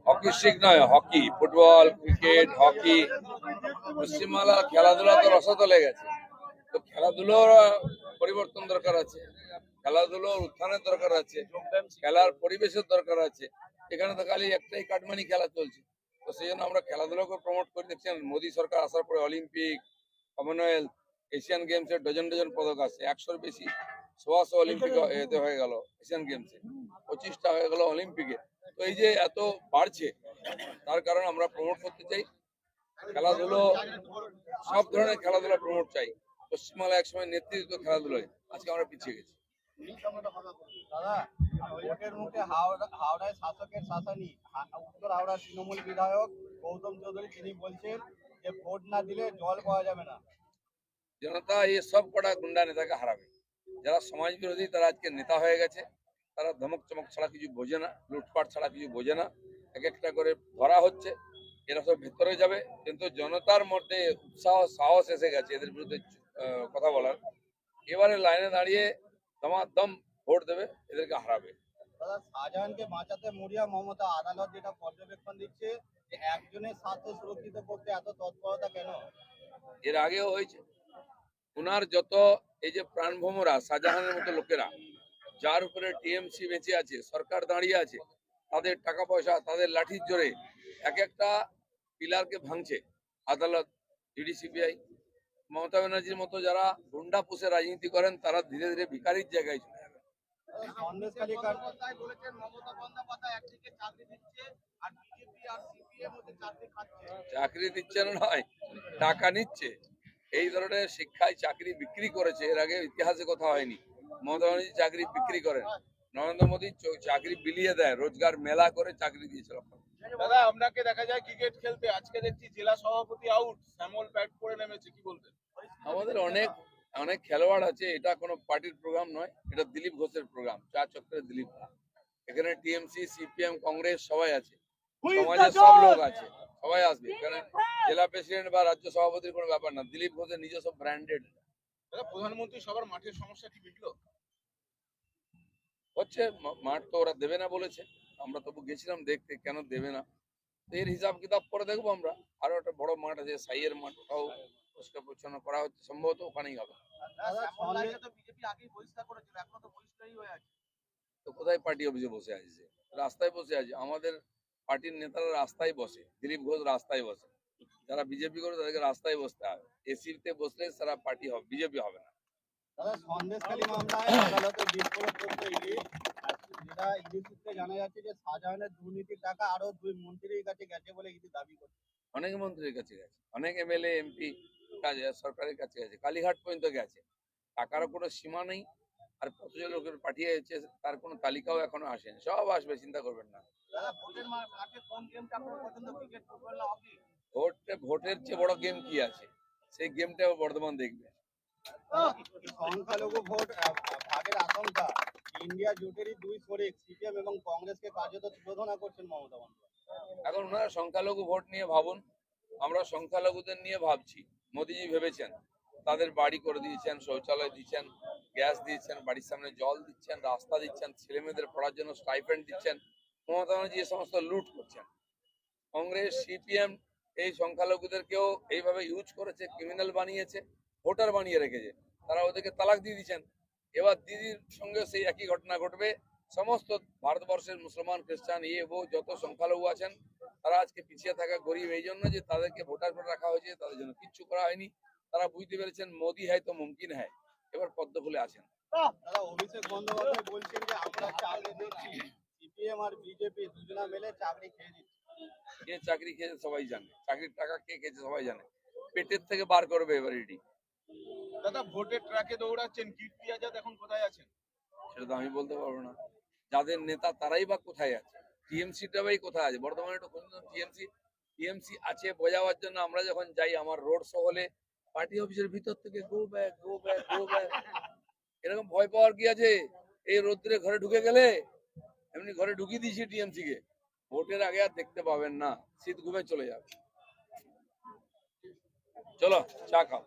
Hockey stick নয়, hockey, football, cricket, hockey. Paschimbangla খেলাধুলা তো রসতলে গেছে, তো খেলাধুলোর পরিবর্তন দরকার আছে, খেলাধুলোর উত্থানের দরকার আছে, খেলার পরিবেশের দরকার আছে। এখানে তো খালি একটাই কাটমানি খেলা চলছে, তো সেই জন্য আমরা খেলাধুলাকে প্রমোট করে দেখছেন। মোদী সরকার আসার পরে অলিম্পিক, কমনওয়েলথ, এশিয়ান গেমসের ডজন ডজন পদক আছে। 100-র বেশি, 100 অলিম্পিক এতে হয়ে গেল, এশিয়ান গেমসে 25টা হয়ে গেল অলিম্পিকে। তো এই যে এত বাড়ছে, তার কারণে আমরা প্রমোট করতে চাই খেলাধুলো, সব ধরনের খেলাধুলা প্রমোট চাই। পশ্চিমবাংলা একসময় নেতৃত্ব খেলাধুলায়, আজকে আমরা পিছিয়ে গেছি। দাদা, ভোটের মুখে হাওড়ায় শাসকের শাসানি, উত্তর হাওড়ার তৃণমূল বিধায়ক গৌতম চৌধুরী তিনি বলছেন যে ভোট না দিলে জল পাওয়া যাবে না। জনতা এই সব কটা গুন্ডা নেতাকে হারাবে। যারা সমাজ বিরোধী তারা আজকে নেতা হয়ে গেছে, তারা ধমক চমক ছাড়া কিছু বোঝে না, লুটপাট ছাড়া কিছু বোঝে না। এক একটা করে ধরা হচ্ছে, এরা সব ভেতরে যাবে। কিন্তু জনতার মধ্যে উৎসাহ সাহস এসে গেছে এদের বিরুদ্ধে কথা বলার। এবারে লাইনে দাঁড়িয়ে দমাদম ভোট দেবে, এদেরকে হারাবে। দাদা, শাহজাহানকে বাঁচাতে মরিয়া মমতা, আদালত যেটা পর্যবেক্ষণ দিচ্ছে যে একজনের স্বার্থ সুরক্ষিত করতে এত তৎপরতা কেন? এর আগেও হয়েছে। ওনার যত এই যে প্রাণভোমরা শাহজাহানের মতো লোকেরা, যার উপরে টিএমসি বেঁচে আছে, সরকার দাঁড়িয়ে আছে, তাদের টাকা পয়সা, তাদের লাঠির জোরে এক একটা পিলারকে ভাঙছে আদালত, ইডি, সিবিআই। মমতা ব্যানার্জির মতো যারা গুন্ডা পুষে রাজনীতি করেন, তারা ধীরে ধীরে ভিখারির জায়গায় চলে যাবে। চাকরি দিচ্ছে না নয়, টাকা নিচ্ছে। এই ধরনের শিক্ষায় চাকরি বিক্রি করেছে, এর আগে ইতিহাসে কথা হয়নি। মমতা ব্যানার্জি চাকরি বিক্রি করেন, নরেন্দ্র মোদী চাকরি বিলিয়ে দেয়, রোজগার মেলা করে চাকরি দিয়েছিল। দাদা, আপনাকে দেখা যায় ক্রিকেট খেলতে, আজকে দেখছি জেলা সভাপতি আউট, শ্যামল ব্যাট করে নেমেছে, কি বলবেন? আমাদের অনেক অনেক খেলোয়াড় আছে, এটা কোনো পার্টির প্রোগ্রাম নয়, এটা দিলীপ ঘোষের প্রোগ্রাম, চা চক্রের দিলীপ। এখানে টিএমসি, সিপিএম, কংগ্রেস সবাই আছে, সমাজের সব লোক আছে, সবাই আসবে। এখানে জেলা প্রেসিডেন্ট বা রাজ্য সভাপতির কোনো ব্যাপার না, দিলীপ ঘোষের নিজস্ব ব্র্যান্ডেড। প্রধানমন্ত্রী সবার মাঠের সমস্যা কি মিটলো? হচ্ছে, মাঠ তো ওরা দেবে না বলেছে, আমরা তবু গেছিলাম দেখতে, কেন দেবে না। এর হিসাব কিতাব পরে দেখবো আমরা। আরো একটা বড় মাঠ আছে, সাইয়ের মাঠ, ওটাও পরিষ্কার পরিচ্ছন্ন করা হচ্ছে, সম্ভবত ওখানেই হবে। তো কোথায় পার্টি অফিসে বসে আছে? রাস্তায় বসে আছে। আমাদের পার্টির নেতারা রাস্তায় বসে, দিলীপ ঘোষ রাস্তায় বসে। যারা বিজেপি করে তাদেরকে রাস্তায় বসতে হবে, এসিতে বসলে সারা পার্টি হবে, বিজেপি হবে না। দাদা, সন্দেশখালী মামলায় আদালতে বিস্ফোরক করতে ইডি, যেটা ইডি সূত্রে জানা যাচ্ছে যে শাহজাহানের দুর্নীতির টাকা আরো 2 মন্ত্রীর কাছে গেছে বলে ইডি দাবি করছে। অনেক মন্ত্রীর কাছে গেছে, অনেক এমএলএ, এমপি কাছে, সরকারের কাছে গেছে, কালীঘাট পর্যন্ত গেছে। টাকারও কোনো সীমা নেই। আর কতজন লোকের পাঠিয়েছে তার কোনো তালিকাও এখনো আসেনি, সব আসবে, চিন্তা করবেন না। ভোটের চেয়ে বড় গেম কি আছে? সেই গেমটাও বর্ধমান দেখবে। সংখ্যালঘু ভোট ভাগের আশঙ্কা, ইন্ডিয়া জোটেরই 2 শরিক সিপিএম এবং কংগ্রেসকে কার্যত তুলোধনা করছেন মমতা বন্দ্যোপাধ্যায়। এখন ওনারা সংখ্যালঘু ভোট নিয়ে ভাবুন, আমরা সংখ্যালঘুদের নিয়ে ভাবছি। মোদীজি ভেবেছেন, তাদের বাড়ি করে দিয়েছেন, শৌচালয় দিচ্ছেন, গ্যাস দিয়েছেন, বাড়ির সামনে জল দিচ্ছেন, রাস্তা দিচ্ছেন, ছেলে মেয়েদের পড়ার জন্য স্টাইপেন্ড দিচ্ছেন। মমতা ব্যানার্জি এই সমস্ত লুট করছেন। কংগ্রেস, সিপিএম এই সংখ্যালঘুদেরকেও এইভাবে ইউজ করেছে, ক্রিমিনাল বানিয়েছে, ভোটার বানিয়ে রেখেছে। তারা ওদেরকে তালাক দিয়ে দিচ্ছেন। এবার দিদির সঙ্গে সেই একই ঘটনা ঘটবে। সমস্ত ভারতবর্ষের মুসলমান, খ্রিস্টান, যত সংখ্যালঘু আছেন, তারা আজকে পিছিয়ে থাকা গরিব এই জন্য যে তাদেরকে ভোটার করে রাখা হয়েছে, তাদের জন্য কিচ্ছু করা হয়নি। তারা বুঝতে পেরেছেন মোদি হ্যায় তো মুমকিন হ্যায়, এবার পদ্ম ফুলে আছেন। দাদা, অভিষেক বন্দ্যোপাধ্যায় বলছেন যে আমরা চাকরি দিচ্ছি, সিপিএম আর বিজেপি দুজনা মিলে চাকরি খেয়ে দিচ্ছে। কে চাকরি খেয়েছে সবাই জানে, চাকরির টাকা কে খেয়েছে সবাই জানে। পেটের থেকে বার করবে এবার ইডি। দাদা, ভোটের ট্র্যাকে দৌড়াচ্ছেন, কীর্তি আজাদ এখন কোথায় আছেন? সেটা তো আমি বলতে পারবো না। যাদের নেতা তারাই বা কোথায় আছে, টিএমসিটা ভাই কোথায় আছে? বর্তমানে একটু টিএমসি আছে বোঝাবার জন্য আমরা যখন যাই, আমার রোড শো হলে পার্টি অফিসের ভিতর থেকে go back go back go back. এরকম ভয় পাওয়ার কি আছে? এই রোদ্রে ঘরে ঢুকে গেলে এমনি ঘরে ঢুকিয়ে দিয়েছি টিএমসি কে। ভোটের আগে আর দেখতে পাবেন না, শীত ঘুমে চলে যাবে। চলো চা খাও।